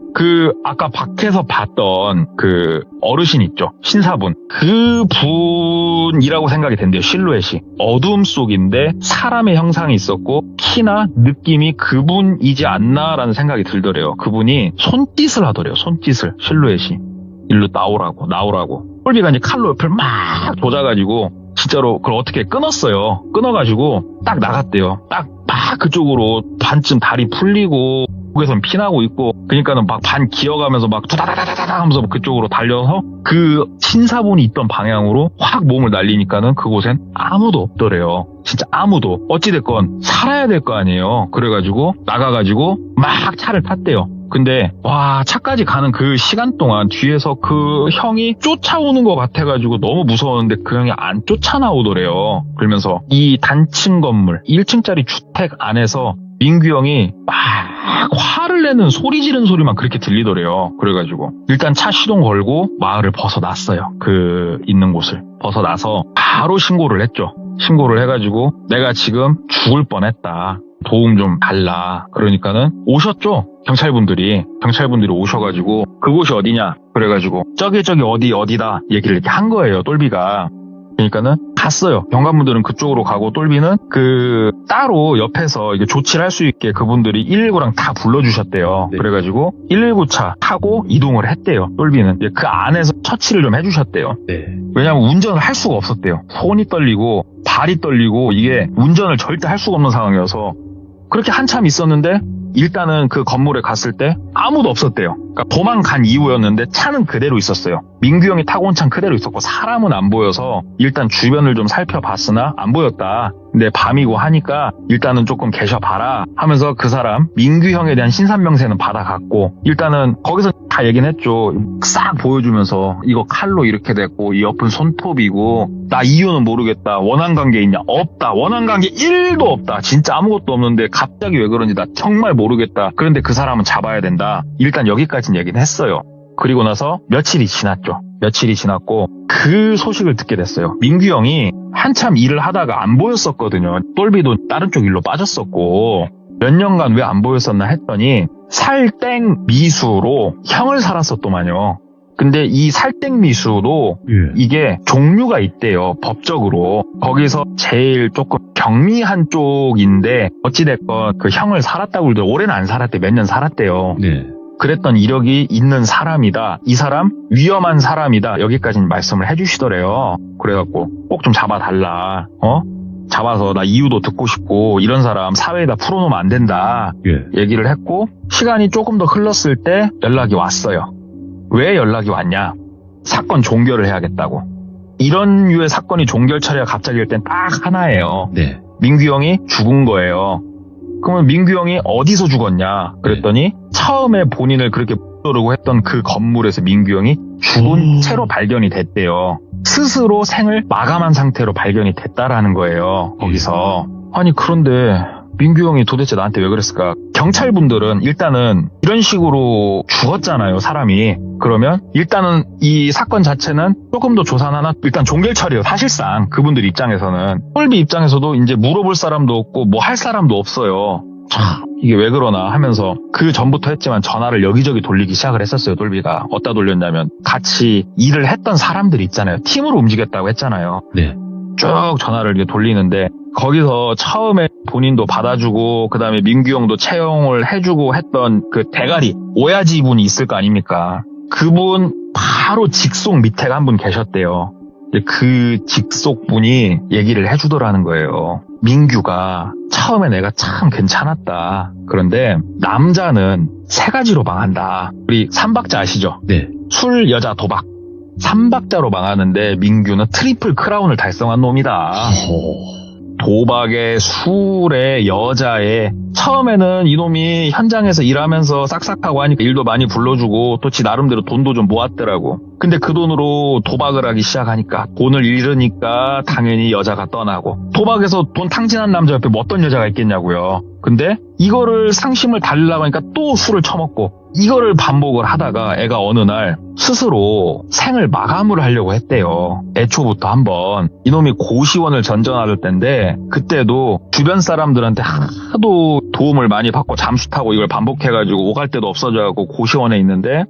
아까 밖에서 봤던 그 어르신 있죠, 신사분. 그 분이라고 생각이 된대요. 실루엣이 어두움 속인데 사람의 형상이 있었고 키나 느낌이 그분이지 않나라는 생각이 들더래요. 그분이 손짓을 하더래요. 손짓을. 실루엣이 일로 나오라고. 똘비가 이제 칼로 옆을 막 조져가지고 진짜로 그걸 어떻게 끊었어요. 끊어가지고 딱 나갔대요. 딱 그쪽으로 반쯤 다리 풀리고 목에선 피나고 있고, 그러니까는 막 반 기어가면서 막 두다다다다다 하면서 그쪽으로 달려서 그 신사분이 있던 방향으로 확 몸을 날리니까는 그곳엔 아무도 없더래요. 진짜 아무도. 어찌됐건 살아야 될 거 아니에요. 그래가지고 나가가지고 막 차를 탔대요. 근데 차까지 가는 그 시간 동안 뒤에서 그 형이 쫓아오는 것 같아가지고 너무 무서웠는데 그 형이 안 쫓아나오더래요. 그러면서 이 단층 건물 1층짜리 주택 안에서 민규 형이 막 화를 내는 소리 지르는 소리만 그렇게 들리더래요. 그래가지고 일단 차 시동 걸고 마을을 벗어났어요. 그 있는 곳을 벗어나서 바로 신고를 했죠. 신고를 해가지고 내가 지금 죽을 뻔했다, 도움 좀 달라. 그러니까는 오셨죠. 경찰분들이 오셔가지고 그곳이 어디냐 그래가지고 저기 어디다 얘기를 이렇게 한 거예요, 똘비가. 그러니까는 갔어요. 경관분들은 그쪽으로 가고 똘비는 따로 옆에서 이게 조치를 할 수 있게 그분들이 119랑 다 불러주셨대요. 네. 그래가지고 119차 타고 이동을 했대요. 똘비는 그 안에서 처치를 좀 해주셨대요. 네. 왜냐하면 운전을 할 수가 없었대요. 손이 떨리고 발이 떨리고 이게 운전을 절대 할 수가 없는 상황이어서 그렇게 한참 있었는데 일단은 그 건물에 갔을 때 아무도 없었대요. 그러니까 도망간 이후였는데 차는 그대로 있었어요. 민규 형이 타고 온 차는 그대로 있었고 사람은 안 보여서 일단 주변을 좀 살펴봤으나 안 보였다. 근데 밤이고 하니까 일단은 조금 계셔봐라 하면서 그 사람 민규 형에 대한 신상명세는 받아갔고, 일단은 거기서 다 얘기는 했죠. 싹 보여주면서 이거 칼로 이렇게 됐고 이 옆은 손톱이고 나 이유는 모르겠다. 원한 관계 있냐? 없다. 원한 관계 1도 없다. 진짜 아무것도 없는데 갑자기 왜 그런지 나 정말 모르겠다. 그런데 그 사람은 잡아야 된다. 일단 여기까지는 얘기는 했어요. 그리고 나서 며칠이 지났고 그 소식을 듣게 됐어요. 민규 형이 한참 일을 하다가 안 보였었거든요. 똘비도 다른 쪽 일로 빠졌었고 몇 년간 왜 안 보였었나 했더니 살땡 미수로 형을 살았었더만요. 근데 이 살땡미수도 예. 이게 종류가 있대요. 법적으로. 거기서 제일 조금 경미한 쪽인데 어찌됐건 그 형을 살았다고 그러더라고요. 오래는 안 살았대. 몇 년 살았대요. 네. 그랬던 이력이 있는 사람이다. 이 사람 위험한 사람이다. 여기까지는 말씀을 해주시더래요. 그래갖고 꼭 좀 잡아달라. 잡아서 나 이유도 듣고 싶고 이런 사람 사회에다 풀어놓으면 안 된다. 예. 얘기를 했고 시간이 조금 더 흘렀을 때 연락이 왔어요. 왜 연락이 왔냐? 사건 종결을 해야겠다고. 이런 류의 사건이 종결 처리가 갑자기 될 땐 딱 하나예요. 네. 민규 형이 죽은 거예요. 그러면 민규 형이 어디서 죽었냐? 그랬더니 처음에 본인을 그렇게 떠르고 했던 그 건물에서 민규 형이 죽은 채로 발견이 됐대요. 스스로 생을 마감한 상태로 발견이 됐다라는 거예요. 거기서. 아니 그런데 민규 형이 도대체 나한테 왜 그랬을까? 경찰분들은 일단은 이런 식으로 죽었잖아요, 사람이. 그러면 일단은 이 사건 자체는 조금 더 조사하나 일단 종결 처리예요. 사실상 그분들 입장에서는. 똘비 입장에서도 이제 물어볼 사람도 없고 뭐 할 사람도 없어요. 참 이게 왜 그러나 하면서 그 전부터 했지만 전화를 여기저기 돌리기 시작을 했었어요. 똘비가. 어디다 돌렸냐면 같이 일을 했던 사람들 있잖아요. 팀으로 움직였다고 했잖아요. 네. 쭉 전화를 이렇게 돌리는데 거기서 처음에 본인도 받아주고 그다음에 민규 형도 채용을 해주고 했던 그 대가리 오야지 분이 있을 거 아닙니까? 그분 바로 직속 밑에가 한 분 계셨대요. 그 직속 분이 얘기를 해주더라는 거예요. 민규가 처음에 내가 참 괜찮았다. 그런데 남자는 세 가지로 망한다. 우리 삼박자 아시죠? 네. 술, 여자, 도박. 삼박자로 망하는데 민규는 트리플 크라운을 달성한 놈이다. 도박에, 술에, 여자에. 처음에는 이놈이 현장에서 일하면서 싹싹하고 하니까 일도 많이 불러주고 또 지 나름대로 돈도 좀 모았더라고. 근데 그 돈으로 도박을 하기 시작하니까 돈을 잃으니까 당연히 여자가 떠나고 도박에서 돈 탕진한 남자 옆에 뭐 어떤 여자가 있겠냐고요. 근데 이거를 상심을 달리려고 하니까 또 술을 처먹고 이거를 반복을 하다가 애가 어느 날 스스로 생을 마감을 하려고 했대요. 애초부터 한번 이놈이 고시원을 전전할 때인데 그때도 주변 사람들한테 하도 도움을 많이 받고 잠수 타고 이걸 반복해가지고 오갈 데도 없어져가지고 고시원에 있는데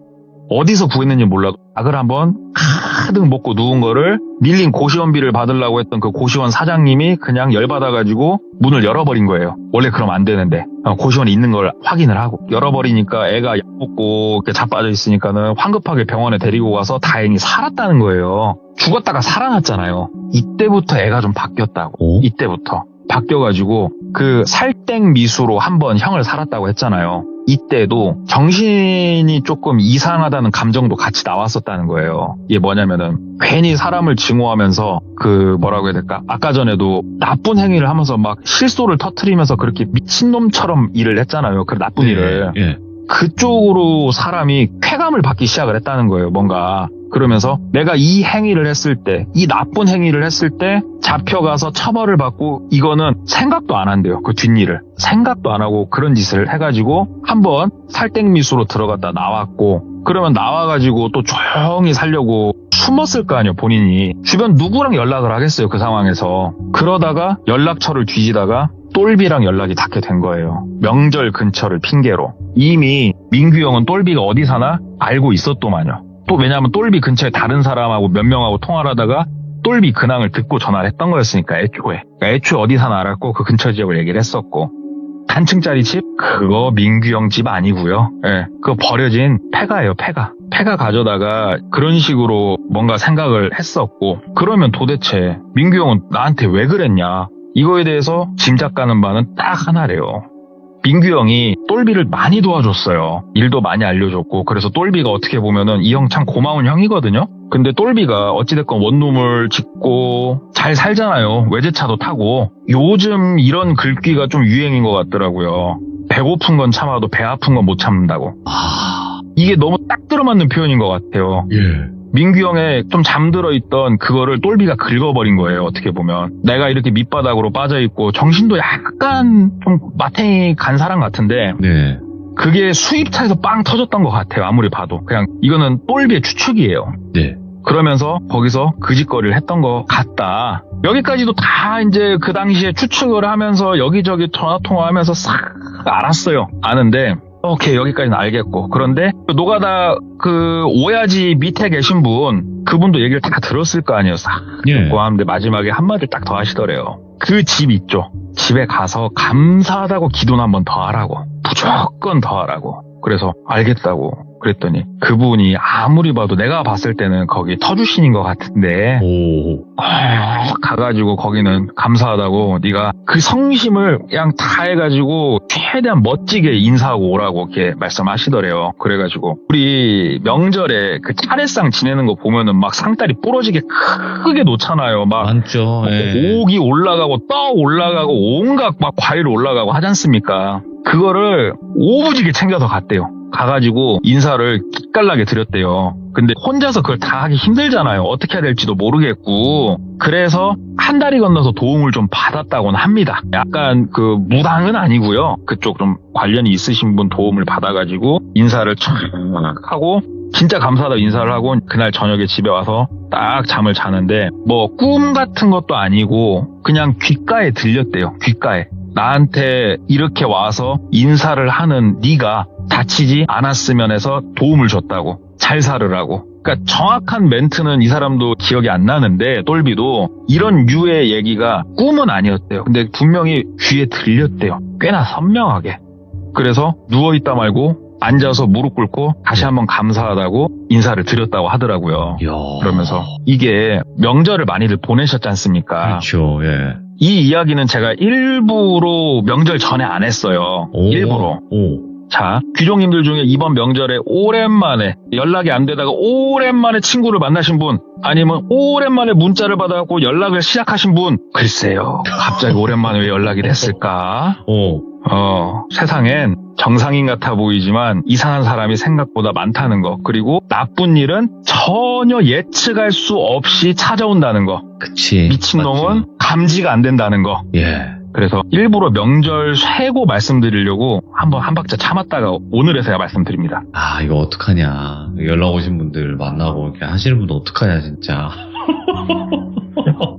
어디서 구했는지 몰라도 약을 한번 가득 먹고 누운 거를 밀린 고시원비를 받으려고 했던 그 고시원 사장님이 그냥 열받아가지고 문을 열어버린 거예요. 원래 그러면 안 되는데 고시원에 있는 걸 확인을 하고 열어버리니까 애가 약 먹고 이렇게 자빠져 있으니까는 황급하게 병원에 데리고 가서 다행히 살았다는 거예요. 죽었다가 살아났잖아요. 이때부터 애가 좀 바뀌었다고. 이때부터 바뀌어가지고 그 살땡 미수로 한번 형을 살았다고 했잖아요. 이때도 정신이 조금 이상하다는 감정도 같이 나왔었다는 거예요. 이게 뭐냐면은 괜히 사람을 증오하면서 그 뭐라고 해야 될까? 아까 전에도 나쁜 행위를 하면서 막 실소를 터트리면서 그렇게 미친놈처럼 일을 했잖아요. 그 나쁜 일을. 예. 그쪽으로 사람이 쾌감을 받기 시작을 했다는 거예요. 뭔가. 그러면서 내가 이 행위를 했을 때, 이 나쁜 행위를 했을 때 잡혀가서 처벌을 받고 이거는 생각도 안 한대요. 그 뒷일을. 생각도 안 하고 그런 짓을 해가지고 한번 살땡미수로 들어갔다 나왔고 그러면 나와가지고 또 조용히 살려고 숨었을 거 아니에요. 본인이. 주변 누구랑 연락을 하겠어요. 그 상황에서. 그러다가 연락처를 뒤지다가 똘비랑 연락이 닿게 된 거예요. 명절 근처를 핑계로. 이미 민규 형은 똘비가 어디 사나 알고 있었더만요. 또 왜냐하면 똘비 근처에 다른 사람하고 몇 명하고 통화를 하다가 똘비 근황을 듣고 전화를 했던 거였으니까 애초에. 그러니까 애초에 어디 사나 알았고 그 근처 지역을 얘기를 했었고. 한층짜리 집? 그거 민규 형 집 아니고요. 예, 그거 버려진 폐가예요. 폐가 가져다가 그런 식으로 뭔가 생각을 했었고 그러면 도대체 민규 형은 나한테 왜 그랬냐. 이거에 대해서 짐작 가는 바는 딱 하나래요. 민규 형이 똘비를 많이 도와줬어요. 일도 많이 알려줬고 그래서 똘비가 어떻게 보면은 이 형 참 고마운 형이거든요. 근데 똘비가 어찌됐건 원룸을 짓고 잘 살잖아요. 외제차도 타고. 요즘 이런 글귀가 좀 유행인 것 같더라고요. 배고픈 건 참아도 배 아픈 건 못 참는다고. 이게 너무 딱 들어맞는 표현인 것 같아요. 예. 민규 형의 좀 잠들어 있던 그거를 똘비가 긁어버린 거예요. 어떻게 보면. 내가 이렇게 밑바닥으로 빠져있고 정신도 약간 좀 마탱이 간 사람 같은데 네. 그게 수입차에서 빵 터졌던 것 같아요. 아무리 봐도. 그냥 이거는 똘비의 추측이에요. 네. 그러면서 거기서 그 짓거리를 했던 것 같다. 여기까지도 다 이제 그 당시에 추측을 하면서 여기저기 전화통화하면서 싹 알았어요. 아는데 오케이, 여기까지는 알겠고. 그런데 노가다 그 오야지 밑에 계신 분, 그분도 얘기를 다 들었을 거 아니에요. 싹 예. 듣고 하는데 마지막에 한마디를 딱 더 하시더래요. 그 집 있죠. 집에 가서 감사하다고 기도는 한 번 더 하라고. 무조건 더 하라고. 그래서 알겠다고. 그랬더니 그분이 아무리 봐도 내가 봤을 때는 거기 터주신인 것 같은데 오. 가가지고 거기는 감사하다고 네가 그 성심을 그냥 다 해가지고 최대한 멋지게 인사하고 오라고 이렇게 말씀하시더래요. 그래가지고 우리 명절에 그 차례상 지내는 거 보면은 막 상다리 부러지게 크게 놓잖아요. 막 많죠. 예. 오기 올라가고 떡 올라가고 온갖 막 과일 올라가고 하지 않습니까? 그거를 오부지게 챙겨서 갔대요. 가가지고 인사를 기깔나게 드렸대요. 근데 혼자서 그걸 다 하기 힘들잖아요. 어떻게 해야 될지도 모르겠고. 그래서 한 다리 건너서 도움을 좀 받았다고는 합니다. 약간 그 무당은 아니고요. 그쪽 좀 관련이 있으신 분 도움을 받아가지고 인사를 촥 하고 진짜 감사하다고 인사를 하고 그날 저녁에 집에 와서 딱 잠을 자는데 뭐 꿈 같은 것도 아니고 그냥 귓가에 들렸대요. 귓가에. 나한테 이렇게 와서 인사를 하는 네가 다치지 않았으면 해서 도움을 줬다고. 잘 살으라고. 그러니까 정확한 멘트는 이 사람도 기억이 안 나는데 똘비도 이런 류의 얘기가 꿈은 아니었대요. 근데 분명히 귀에 들렸대요. 꽤나 선명하게. 그래서 누워있다 말고 앉아서 무릎 꿇고 다시 한번 감사하다고 인사를 드렸다고 하더라고요. 이야. 그러면서 이게 명절을 많이들 보내셨지 않습니까? 그렇죠. 예. 이 이야기는 제가 일부러 명절 전에 안 했어요. 오. 일부러. 오. 자, 귀족님들 중에 이번 명절에 오랜만에 연락이 안 되다가 오랜만에 친구를 만나신 분, 아니면 오랜만에 문자를 받아갖고 연락을 시작하신 분, 글쎄요. 갑자기 오랜만에 왜 연락이 됐을까? 오. 세상엔 정상인 같아 보이지만 이상한 사람이 생각보다 많다는 거. 그리고 나쁜 일은 전혀 예측할 수 없이 찾아온다는 거. 그치. 미친놈은 맞죠. 감지가 안 된다는 거. 예. 그래서 일부러 명절 쇠고 말씀드리려고 한번 한 박자 참았다가 오늘에서야 말씀드립니다. 아, 이거 어떡하냐. 연락 오신 분들 만나고 이렇게 하시는 분들 어떡하냐, 진짜.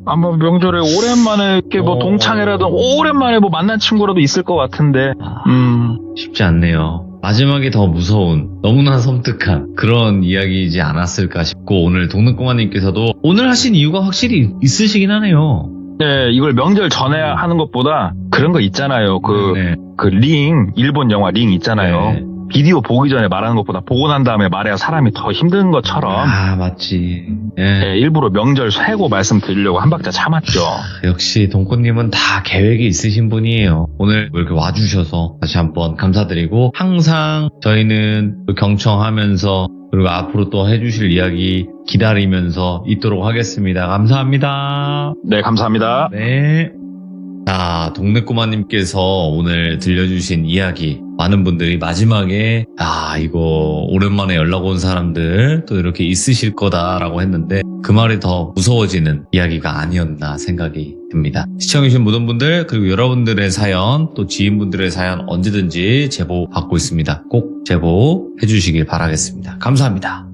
아마 명절에 오랜만에 이렇게 뭐 동창회라도 오랜만에 뭐 만난 친구라도 있을 것 같은데, 쉽지 않네요. 마지막에 더 무서운, 너무나 섬뜩한 그런 이야기이지 않았을까 싶고, 오늘 동능꼬마님께서도 오늘 하신 이유가 확실히 있으시긴 하네요. 네, 이걸 명절 전에 하는 것보다 그런 거 있잖아요. 네. 그 링, 일본 영화 링 있잖아요. 네. 비디오 보기 전에 말하는 것보다 보고 난 다음에 말해야 사람이 더 힘든 것처럼 아, 맞지. 예. 네, 일부러 명절 쇠고 말씀드리려고 한 박자 참았죠. 역시 동꼬님은 다 계획이 있으신 분이에요. 오늘 이렇게 와주셔서 다시 한번 감사드리고, 항상 저희는 경청하면서 그리고 앞으로 또 해주실 이야기 기다리면서 있도록 하겠습니다. 감사합니다. 네, 감사합니다. 네. 자, 동네꼬마님께서 오늘 들려주신 이야기, 많은 분들이 마지막에 이거 오랜만에 연락 온 사람들 또 이렇게 있으실 거다라고 했는데 그 말이 더 무서워지는 이야기가 아니었나 생각이 듭니다. 시청해주신 모든 분들, 그리고 여러분들의 사연, 또 지인분들의 사연 언제든지 제보 받고 있습니다. 꼭 제보해 주시길 바라겠습니다. 감사합니다.